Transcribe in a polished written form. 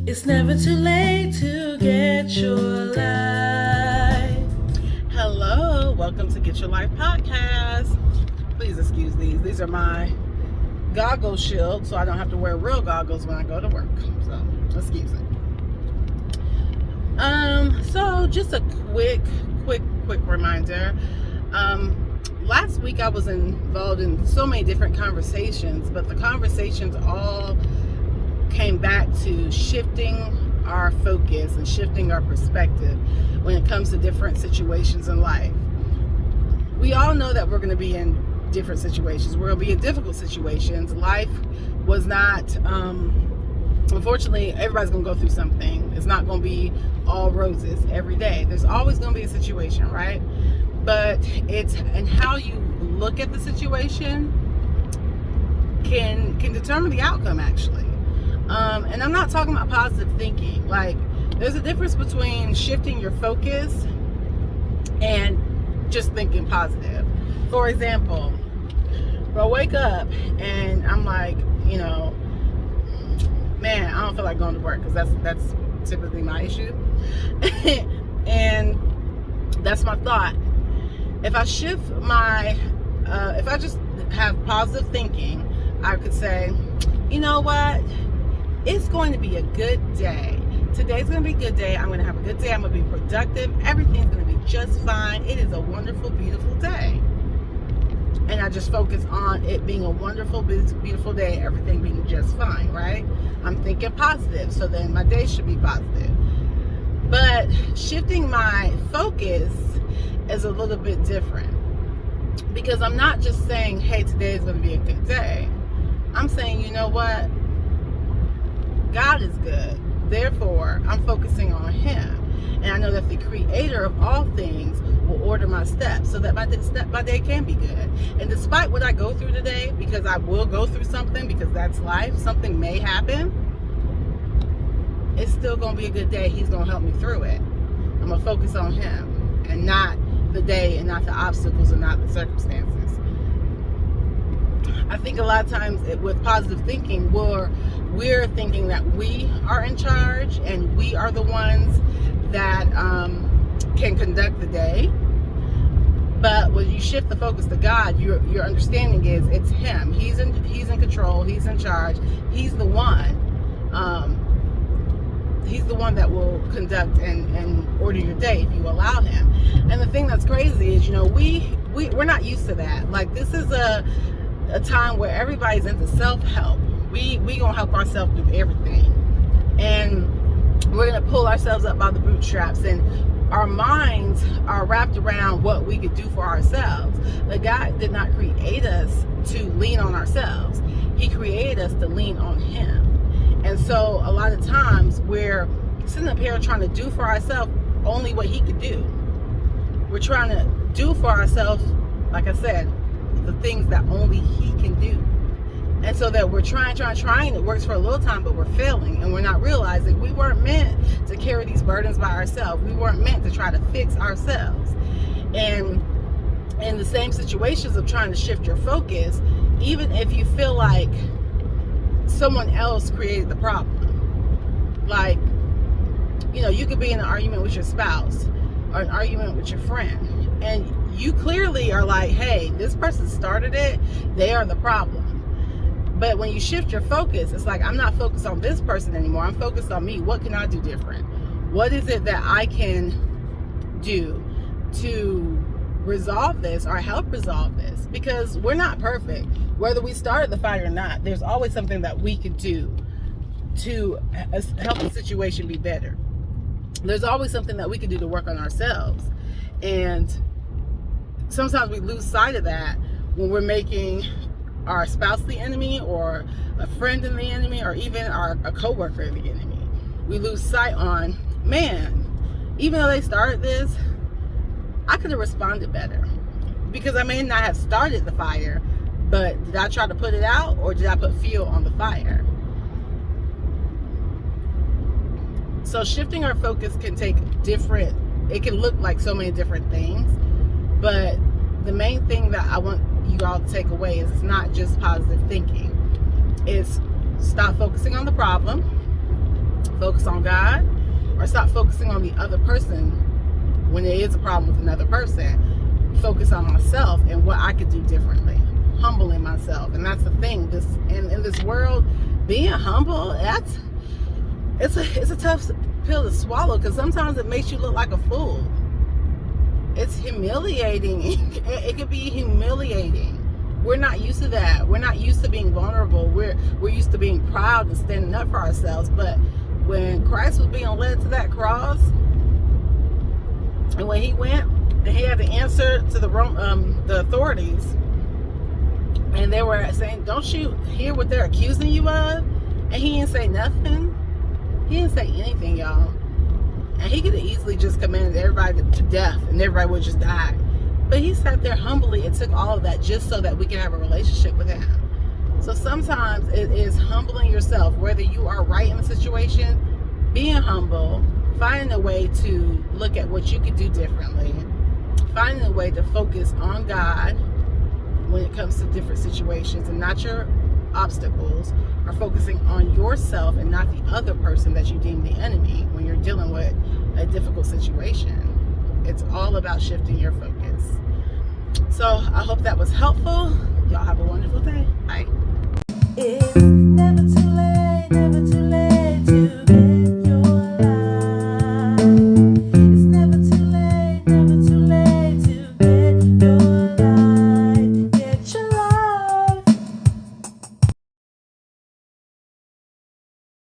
It's never too late to get your life. Hello, welcome to Get Your Life Podcast. Please excuse these. These are my goggle shield, so I don't have to wear real goggles when I go to work. So, excuse it. So just a quick reminder. Last week I was involved in so many different conversations, but the conversations all came back to shifting our focus and shifting our perspective when it comes to different situations in life. We all know that we're going to be in different situations. We're going to be in difficult situations. Life was not, unfortunately, everybody's going to go through something. It's not going to be all roses every day. There's always going to be a situation, right? But it's and how you look at the situation can determine the outcome, actually. And I'm not talking about positive thinking. Like, there's a difference between shifting your focus and just thinking positive. For example, if I wake up and I'm like, man, I don't feel like going to work, because that's typically my issue. And that's my thought. If I shift my, if I just have positive thinking, I could say, you know what? It's going to be a good day. Today's going to be a good day. I'm going to have a good day. I'm going to be productive. Everything's going to be just fine. It is a wonderful, beautiful day. And I just focus on it being a wonderful, beautiful day, everything being just fine, right? I'm thinking positive, so then my day should be positive. But shifting my focus is a little bit different, because I'm not just saying, hey, today is going to be a good day. I'm saying, you know what? God is good. Therefore, I'm focusing on Him. And I know that the Creator of all things will order my steps so that my day can be good. And despite what I go through today, because I will go through something, because that's life, something may happen, it's still going to be a good day. He's going to help me through it. I'm going to focus on Him and not the day, and not the obstacles, and not the circumstances. I think a lot of times with positive thinking, we're thinking that we are in charge and we are the ones that can conduct the day. But when you shift the focus to God, your understanding is it's Him. He's in control. He's in charge. He's the one. He's the one that will conduct and order your day if you allow Him. And the thing that's crazy is, we're not used to that. Like, this is a time where everybody's into self-help. We gonna help ourselves through everything, and we're gonna pull ourselves up by the bootstraps, and our minds are wrapped around what we could do for ourselves. But God did not create us to lean on ourselves. He created us to lean on Him. And so a lot of times we're sitting up here trying to do for ourselves only what He could do. We're trying to do for ourselves, like I said, the things that only He can do. And so that we're trying, it works for a little time, but we're failing, and we're not realizing we weren't meant to carry these burdens by ourselves. We weren't meant to try to fix ourselves. And in the same situations of trying to shift your focus, even if you feel like someone else created the problem, like, you could be in an argument with your spouse or an argument with your friend, and you clearly are like, hey, this person started it, they are the problem. But when you shift your focus, it's like, I'm not focused on this person anymore. I'm focused on me. What can I do different? What is it that I can do to resolve this or help resolve this? Because we're not perfect. Whether we started the fire or not, there's always something that we can do to help the situation be better. There's always something that we can do to work on ourselves. And sometimes we lose sight of that when we're making our spouse the enemy, or a friend in the enemy, or even a coworker the enemy. We lose sight on, man, even though they started this, I could have responded better, because I may not have started the fire, but did I try to put it out, or did I put fuel on the fire? So shifting our focus can it can look like so many different things, but the main thing that I want you all to take away is it's not just positive thinking. It's stop focusing on the problem, focus on God, or stop focusing on the other person when there is a problem with another person. Focus on myself and what I could do differently. Humbling myself. And that's the thing. In this world, being humble, it's a tough pill to swallow, because sometimes it makes you look like a fool. It's humiliating. It can be humiliating. We're not used to that. We're not used to being vulnerable. We're used to being proud and standing up for ourselves. But when Christ was being led to that cross, and when he went, and he had to answer to the authorities, and they were saying, "Don't you hear what they're accusing you of?" And he didn't say nothing. He didn't say anything, y'all. And he could have easily just commanded everybody to death, and everybody would just die. But he sat there humbly and took all of that just so that we can have a relationship with him. So sometimes it is humbling yourself, whether you are right in the situation, being humble, finding a way to look at what you could do differently, finding a way to focus on God when it comes to different situations and not your obstacles, or focusing on yourself and not the other person that you deem the enemy when you're dealing with a difficult situation. It's all about shifting your focus. So I hope that was helpful. Y'all have a wonderful day. Bye. It's never too late.